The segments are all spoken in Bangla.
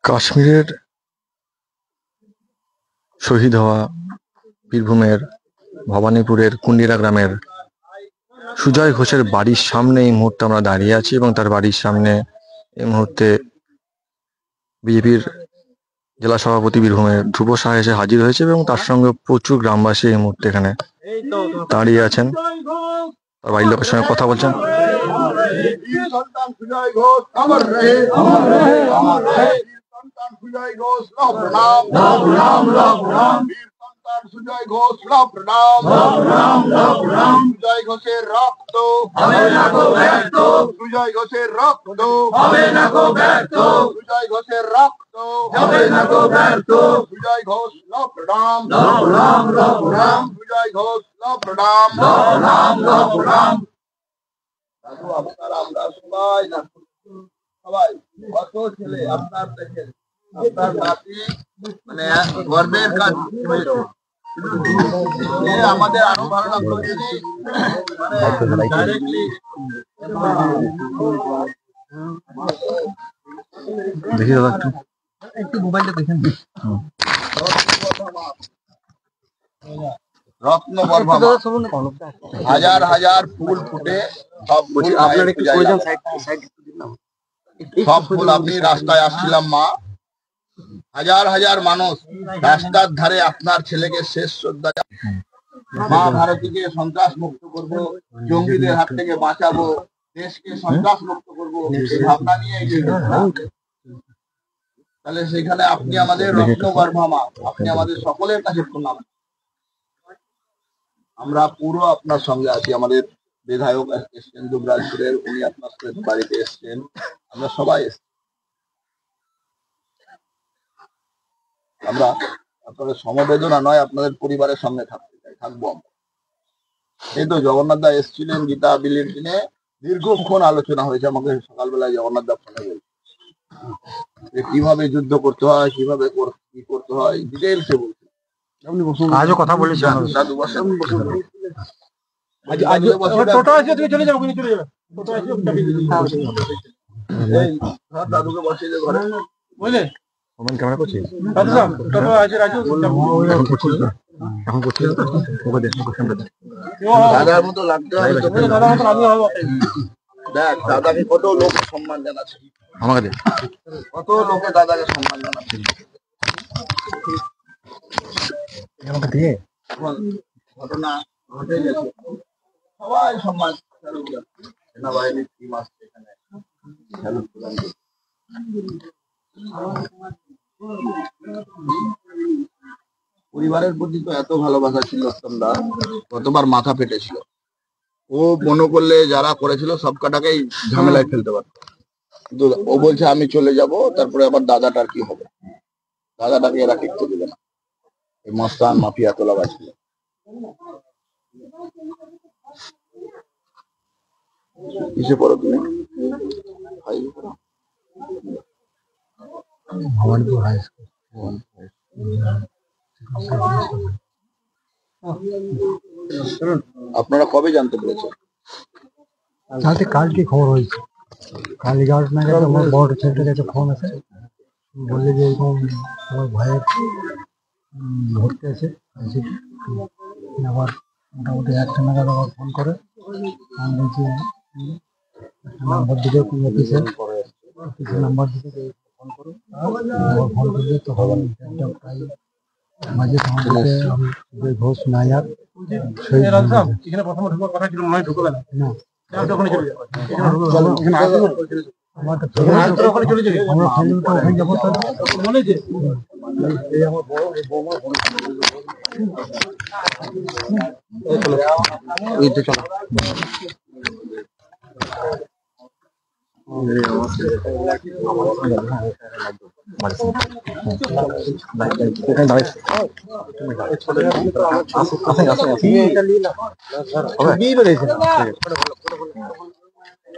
কাশ্মীরের শহীদ হওয়া বীরভূমের ভবানীপুরের কুন্ডিরা গ্রামের সুজয় ঘোষের বাড়ির সামনে এই মুহূর্তে আমরা দাঁড়িয়ে আছি এবং তার বাড়ির সামনে এই মুহূর্তে বিজেপির জেলা সভাপতি বীরভূমের ধ্রুব সাহা এসে হাজির হয়েছে এবং তার সঙ্গে প্রচুর গ্রামবাসী এই মুহূর্তে এখানে দাঁড়িয়ে আছেন, তার বাড়ির লোকের সঙ্গে কথা বলছেন। সুজয় ঘোষ প্রণাম, সুজয় ঘোষের রক্ত হবে না গো ব্যর্থ, সুজয় ঘোষের রক্ত হবে না গো ব্যর্থ, সুজয় ঘোষের রক্ত হবে না গো ব্যর্থ, সুজয় ঘোষ প্রণাম, সুজয় ঘোষ প্রণাম। দাদু আপনারা আমরা সবাই সবাই কত ছেলে আপনার দেখেন, আপনার নাতি মানে গর্বের কাজ হয়েছে। আমাদের আরো ভালো লাগলো যদি দেখি দাদা একটু মোবাইলটা দেখেন। রত্ন গর্ভা হাজার হাজার ফুল ফুটে সব সব ফুল আপনি রাস্তায় আসছিলাম মা, হাজার হাজার মানুষ রাস্তার ধারে আপনার ছেলেকে শেষ শ্রদ্ধা। মা ভারতীকে সন্ত্রাস মুক্ত করব, জঙ্গিদের হাত থেকে বাঁচাবো, দেশকে সন্ত্রাস মুক্ত করবো, এই ভাবনা নিয়ে তাহলে সেখানে আপনি আমাদের রত্নগর্ভা মা, আপনি আমাদের সকলের কাছে প্রণাম। আমরা পুরো আপনার সঙ্গে আছি। আমাদের বিধায়ক এসছেন যুবরাজপুরের, উনি আপনার বাড়িতে এসছেন, আমরা সবাই এসছি। আমরা আপনাদের সমবেদনা নয়, আপনাদের পরিবারের সঙ্গে থাকতে চাই, থাকবো আমরা। এই তো জগন্নাথ দা এসেছিলেন গীতা বিলির দিনে, দীর্ঘক্ষণ আলোচনা হয়েছে। আমাকে সকালবেলায় জগন্নাথ দা ফোনে বলছে যে কিভাবে যুদ্ধ করতে হয়, কিভাবে কি করতে হয়, ডিটেলসে বলছে। আজও কথা বলেছি দাদু বসে দাদুকে বসে যে ঘরে বুঝলে ক্যামেরা করছি দাদার মতো লাগতে হয়। দেখ দাদাকে কত লোক সম্মান জানাচ্ছে, আমাকে কত লোকে দাদাকে সম্মান জানাচ্ছে। আমাকে দিয়ে ঘটনা ঘটে গেছে, সবাই সম্মান সেনাবাহিনীর টিম আসছে এখানে স্যালুট প্রদান করছে। পরিবারের প্রতি তো এত ভালোবাসা ছিল, রতনদা কতবার মাথা ফেটেছিল। ও মনে করলে যারা করেছিল সব কাটাকেই ঝামেলায় ফেলতে পারত, কিন্তু ও বলছে আমি চলে যাব, তারপরে আবার দাদাটার কি হবে, দাদাটাকে এরা টিকতে দেবে না। এই মস্তান মাফিয়া তোলা বাজছিল। কিসে পড়ো তুমি? Bhowanipur high school. আপনারা কবে জানতে পেরেছেন? কালকে খবর হয়েছে, কাল 11টা নাগাদ আমার বড় ছেলেটার কাছে ফোন আছে, বললে যে এরকম আমার ভাইয়ের ভর্তি আছে। আবার মোটামুটি 1টা নাগাদ আবার ফোন করে, আমি বলছি নাম্বার দিতে অফিসের নাম্বার দিতে ফোন করো, ফোন করলে তো হবে না। প্রায় মাঝে আমি ঘোষ নায়ার না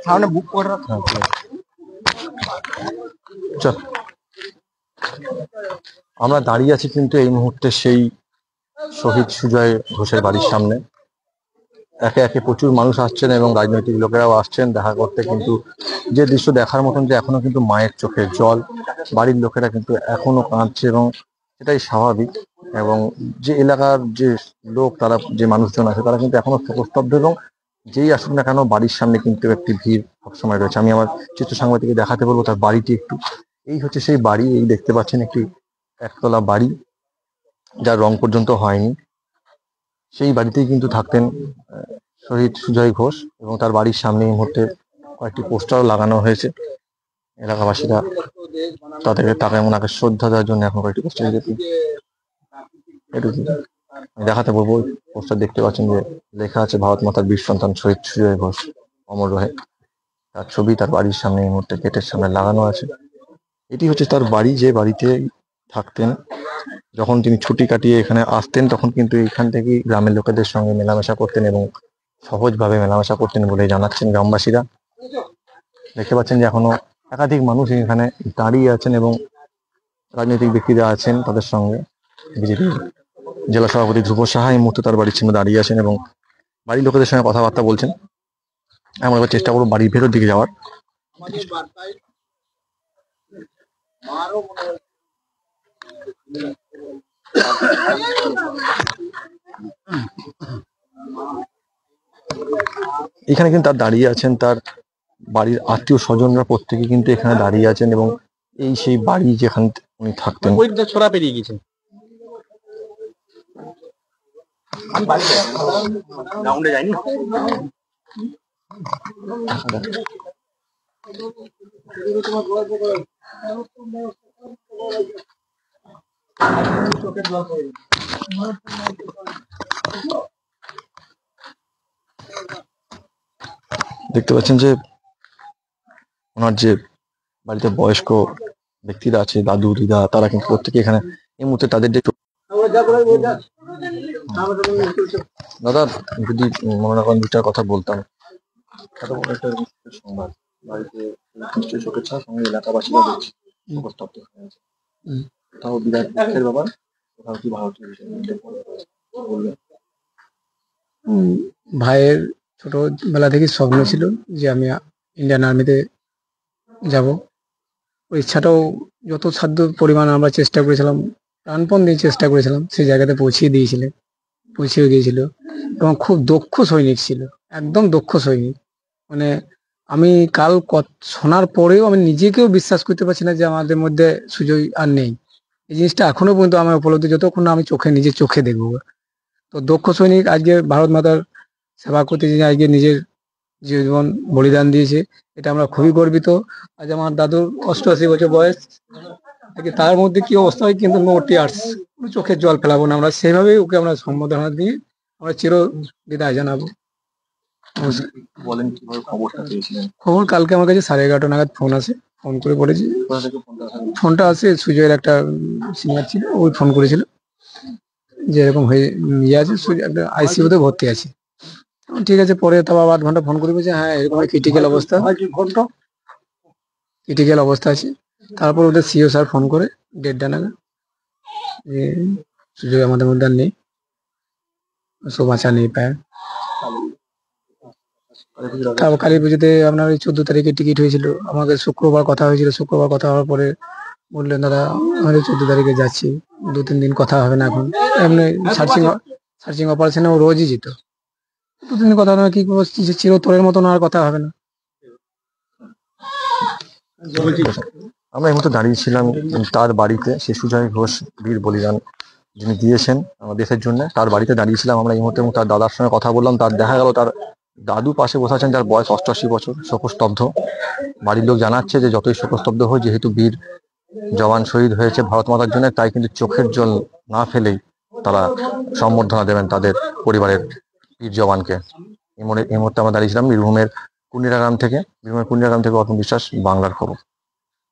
সামনে বুক করে আমরা দাঁড়িয়ে আছি কিন্তু এই মুহূর্তে সেই শহীদ সুজয় ঘোষের বাড়ির সামনে। একে একে প্রচুর মানুষ আসছেন এবং রাজনৈতিক লোকেরাও আসছেন দেখা করতে, কিন্তু যে দৃশ্য দেখার মতন যে এখনো কিন্তু মায়ের চোখে জল, বাড়ির লোকেরা কিন্তু এখনো কাঁদছে এবং এটাই স্বাভাবিক। এবং যে এলাকার যে লোক, তারা যে মানুষজন আছে তারা কিন্তু এখনো শোকস্তব্ধ, এবং যেই আসুক না কেন বাড়ির সামনে কিন্তু একটি ভিড় সবসময় রয়েছে। আমি আমার চিত্র সাংবাদিককে দেখাতে বলবো তার বাড়িটি একটু। এই হচ্ছে সেই বাড়ি, এই দেখতে পাচ্ছেন একটি একতলা বাড়ি যার রং পর্যন্ত হয়নি। সেই বাড়িতেই কিন্তু থাকতেন শহীদ সুজয় ঘোষ, এবং তার বাড়ির সামনে এই মুহূর্তে কয়েকটি পোস্টারও লাগানো হয়েছে। এলাকাবাসীরা তাকে ওনাকে শ্রদ্ধা দেওয়ার জন্য এখন কয়েকটি পোস্টার এটুকু আমি দেখাতে বলবো। পোস্টার দেখতে পাচ্ছেন যে লেখা আছে ভারত মাতার বীর সন্তান শহীদ সুজয় ঘোষ অমর রহে। তার ছবি তার বাড়ির সামনে এই মুহূর্তে গেটের সামনে লাগানো আছে। এটি হচ্ছে তার বাড়ি, যে বাড়িতে থাকতেন। যখন তিনি ছুটি কাটিয়ে এখানে আসতেন তখন কিন্তু এখান থেকেই গ্রামের লোকেদের সঙ্গে মেলামেশা করতেন এবং সহজভাবে মেলামেশা করতেন বলে জানাচ্ছেন গ্রামবাসীরা। দেখতে পাচ্ছেন যে এখনো একাধিক মানুষ এখানে দাঁড়িয়ে আছেন এবং রাজনৈতিক ব্যক্তিরা আছেন তাদের সঙ্গে। বিজেপি জেলা সভাপতি ধ্রুব সাহা এই মুহূর্তে তার বাড়ির সামনে দাঁড়িয়ে আছেন এবং বাড়ির লোকেদের সঙ্গে কথাবার্তা বলছেন। আমরা এবার চেষ্টা করবো বাড়ির ভেতর দিকে যাওয়ার। এখানে কিন্তু তার দাঁড়িয়ে আছেন, তার বাড়ির আত্মীয় স্বজনরা প্রত্যেকে কিন্তু এখানে দাঁড়িয়ে আছেন এবং এই সেই বাড়ি যেখানে উনি থাকতেন। ছোড়া পেরিয়ে গেছেন। গ্রাউন্ডে যাইনি। দেখতে পাচ্ছেন যে ওনার যে বাড়িতে বয়স্ক ব্যক্তিরা আছে, দাদু দিদা, তারা কিন্তু প্রত্যেকে এখানে এই মুহূর্তে তাদের যে দাদা যদি মনে না করেন দুটার কথা বলতাম। এত বড় একটা সংবাদ বাড়িতে নিশ্চয়ই চোখের ছাপ, সঙ্গে এলাকাবাসীরা দেখছে উপস্থাপ্ত হয়ে আছে। তাও বিরাট দুঃখের ব্যাপার। কোথাও কি ভারতীয় বলবেন? ভাইয়ের ছোটবেলা থেকে স্বপ্ন ছিল যে আমি ইন্ডিয়ান আর্মিতে যাব। ওই ইচ্ছাটাও যত সাধ্য পরিমাণ আমরা চেষ্টা করেছিলাম, প্রাণপণ দিয়ে চেষ্টা করেছিলাম, সেই জায়গাতে পৌঁছিয়ে গিয়েছিল। এবং খুব দক্ষ সৈনিক ছিল, একদম দক্ষ সৈনিক। মানে আমি কাল শোনার পরেও আমি নিজেকেও বিশ্বাস করতে পারছি না যে আমাদের মধ্যে সুজয় আর নেই। এই জিনিসটা এখনো পর্যন্ত আমার উপলব্ধি, যতক্ষণ না আমি নিজের চোখে দেখবো। তো দক্ষ সৈনিক আজকে ভারত মাতার সেবা করতে যে আজকে নিজের জীবন বলিদান দিয়েছে, এটা আমরা খুবই গর্বিত। আজ আমার দাদুর 88 বছর বয়স, তার মধ্যে কি অবস্থা হয় কিন্তু নো টিয়ার্স, চোখের জল ফেলাবো না। আমরা সেইভাবেই ওকে আমরা সম্বোধনা দিয়ে আমরা চির বিদায় জানাবো। বলেন কিভাবে খবরটা পেয়েছিলেন? খবর কালকে আমার কাছে 11:30 নাগাদ ফোন আসে। ফোন করে বলেছি, ফোনটা আসে সুজয়ের একটা সিনিয়র ছিল, ওই ফোন করেছিল যে এরকম হয়ে আছে, একটা আইসিইউতে ভর্তি আছে। ঠিক আছে, পরে তাও আবার 8 ঘন্টা ফোন করে বলছে হ্যাঁ এরকম ক্রিটিক্যাল অবস্থা আছে। তারপর ওদের সিও স্যার ফোন করে 1:30 নাগাদ যে সুজয় আমাদের মধ্যে আর নেই, সব আশা নেই পায়। তারপর কালী পুজোতে আপনার ওই 14 তারিখে টিকিট হয়েছিল, আমাকে শুক্রবার কথা হয়েছিল। শুক্রবার কথা হওয়ার পরে বললেন দাদা আমাদের 14 তারিখে যাচ্ছি, 2-3 দিন কথা হবে না এখন। এমনি সার্চিং অপারেশনে ও রোজই যেত, 2-3 দিন কথা হবে না, কি করবো, চিরতরের মতন আর কথা হবে না। আমরা এই মুহূর্তে দাঁড়িয়েছিলাম তার বাড়িতে, সে সুজয় ঘোষ বীর বলিদান যিনি দিয়েছেন আমার দেশের জন্য, তার বাড়িতে দাঁড়িয়েছিলাম আমরা এই মুহূর্তে। এবং তার দাদার সঙ্গে কথা বললাম। তার দেখা গেল তার দাদু পাশে বসে আছেন, যার বয়স 88 বছর, শোকস্তব্ধ। বাড়ির লোক জানাচ্ছে যে যতই শোকস্তব্ধ হয়, যেহেতু বীর জওয়ান শহীদ হয়েছে ভারত মাতার জন্য, তাই কিন্তু চোখের জল না ফেলেই তারা সম্বর্ধনা দেবেন তাদের পরিবারের বীর জওয়ানকে। এই মুহূর্তে আমরা দাঁড়িয়েছিলাম বীরভূমের কুন্ডিরা গ্রাম থেকে। অর্পণ বিশ্বাস, বাংলার খবর।